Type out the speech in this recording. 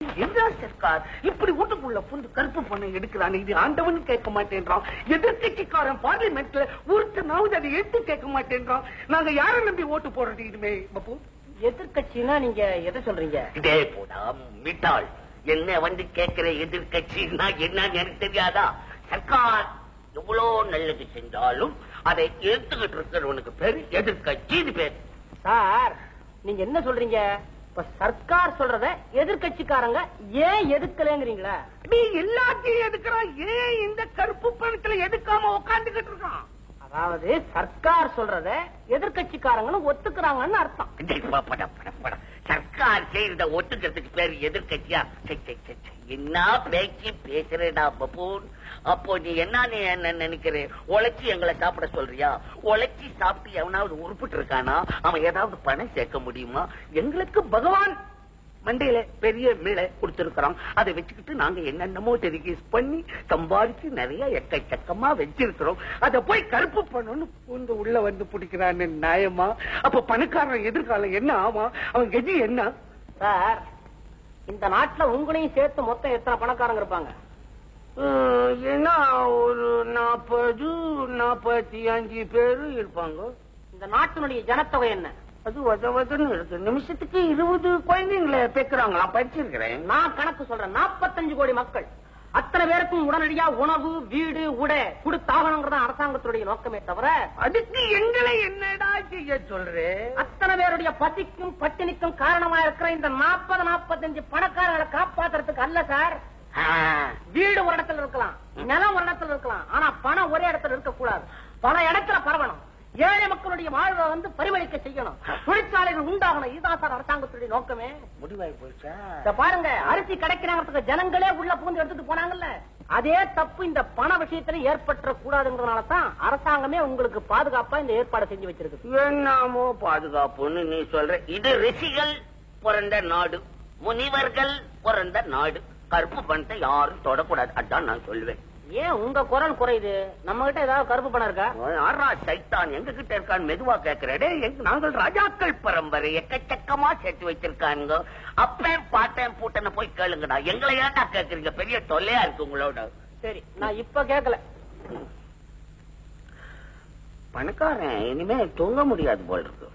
என்ன சர்க்கார் இப்படி வீட்டுக்குள்ள புந்து கருப்பு பணம் எடுக்கிறான்? இது ஆண்டவன் கேட்க மாட்டேன்றான். எதிர்கட்சிக்காரன் பார்லிமெண்ட்ல ஒருத்தனாவது அதை எடுத்து கேட்க மாட்டேன்றான். நாங்க யாரை நம்பி ஓட்டு போடுறது? இதுமே பப்பு எதிர்கட்சினா நீங்க எதை சொல்றீங்க? இதே போடா மிட்டாள், என்ன வந்து கேட்கிற எதிர்கட்சின்னா என்னன்னு எனக்கு தெரியாதா? சர்க்கார் எவ்வளவு நல்லது செஞ்சாலும் அதை எடுத்துக்கிட்டு இருக்கிறவனுக்கு பேரு எதிர்கட்சின்னு பேரு. சார் நீங்க என்ன சொல்றீங்க? இப்ப சர்க்கார் சொல்றத எதிர்கட்சிக்காரங்க ஏன் எதுக்கலங்கிறீங்களா? நீ எல்லாத்தையும் எதுக்குறான், ஏன் இந்த கருப்பு பணத்துல எடுக்காம உட்காந்துக்கிட்டு இருக்கான்? அதாவது சர்க்கார் சொல்றத எதிர்கட்சிக்காரங்களும் ஒத்துக்கிறாங்கன்னு அர்த்தம். சர்க்கார் செய்யறத ஒத்துக்கிறதுக்கு பேரு எதிர்கட்சியா? என்ன பேச்சு பேசுறேடா பப்பூன். அப்போ நீ என்ன நினைக்கிற? உழைச்சி எங்களை சாப்பிட சொல்றியா? உழைச்சி சாப்பிட்டு எவனாவது உருப்பிட்டு இருக்கானா? அவன் ஏதாவது பணம் சேர்க்க முடியுமா? எங்களுக்கு பகவான் மண்டையில பெரிய மிளை கொடுத்திருக்கிறோம். அதை வச்சுக்கிட்டு நாங்க என்னென்னமோ டெலிகேஸ் பண்ணி சம்பாதிச்சு நிறைய எக்கச்சக்கமா வச்சிருக்கிறோம். அதை போய் கருப்பு பண்ணணும்னு பூந்து உள்ள வந்து பிடிக்கிறான்னு நியாயமா? அப்ப பணக்காரன் எதிர்காலம் என்ன ஆமா? அவன் கதி என்ன? சார் இந்த நாட்டுல உங்களையும் சேர்த்து மொத்தம் எத்தனை பணக்காரங்க இருப்பாங்க? என்ன ஒரு 40-45 பேரு இருப்பாங்க. இந்த நாட்டினுடைய ஜனத்தொகை என்ன? அது வதவதுன்னு இருக்கு. நிமிஷத்துக்கு 20 குழந்தைங்களை பேக்குறாங்களா? படிச்சிருக்கிறேன். நான் கணக்கு சொல்றேன். 45 கோடி மக்கள். அத்தனை பேருக்கும் உடனடியா உணவு, வீடு, உடை கொடுத்தாகணுங்கிறத அரசாங்கத்துடைய நோக்கமே தவிர அதுக்கு எங்களை என்னடா செய்ய சொல்றேன்? அத்தனை பேருடைய பசிக்கும் பட்டினிக்கும் காரணமா இருக்கிற இந்த 40-45 பணக்காரர்களை காப்பாத்துறதுக்கு அல்ல சார். வீடு ஒரு இடத்துல இருக்கலாம், நிலம் ஒரு இடத்துல இருக்கலாம், ஆனா பணம் ஒரே இடத்துல இருக்க கூடாது. பல இடத்துல பரவணும். ஏழை மக்களுடைய வாழ்வை வந்து பரிமளிக்க செய்யணும். தொழிற்சாலைகள் உண்டாகணும். இதுதான் சார் அரசாங்கத்துடைய நோக்கமே. முடிவாய் போச்சா? பாருங்க, அரிசி கிடைக்கிறாங்கிறதுக்கு ஜனங்களே உள்ள பூந்து எடுத்துட்டு போனாங்கல்ல, அதே தப்பு இந்த பண விஷயத்துல ஏற்பட்ட கூடாதுங்கிறதுனாலதான் அரசாங்கமே உங்களுக்கு பாதுகாப்பா இந்த ஏற்பாடு செஞ்சு வச்சிருக்கு. என்னமோ பாதுகாப்புன்னு நீ சொல்ற. இது ரிஷிகள் பிறந்த நாடு, முனிவர்கள் பிறந்த நாடு. கருப்பு பணத்தை யாரும் தொடக்கூடாது, அதான் நான் சொல்லுவேன். ஏன் உங்க குரல் குறையுது? நம்ம கிட்ட ஏதாவது கருப்பு பணம் இருக்கா? யாரா சைத்தான் எங்க கிட்ட இருக்கான்னு மெதுவா கேக்குறே. நாங்கள் ராஜாக்கள் பரம்பரை, எக்கச்சக்கமா சேர்த்து வச்சிருக்காங்க. அப்பேன் பாட்டேன் பூட்டனை போய் கேளுங்கடா. எங்களை ஏன்டா கேக்குறீங்க? பெரிய தொல்லையா இருக்கு உங்களோட. சரி, நான் இப்ப கேட்கல. பணக்காரன் இனிமே தூங்க முடியாது போல் இருக்கு.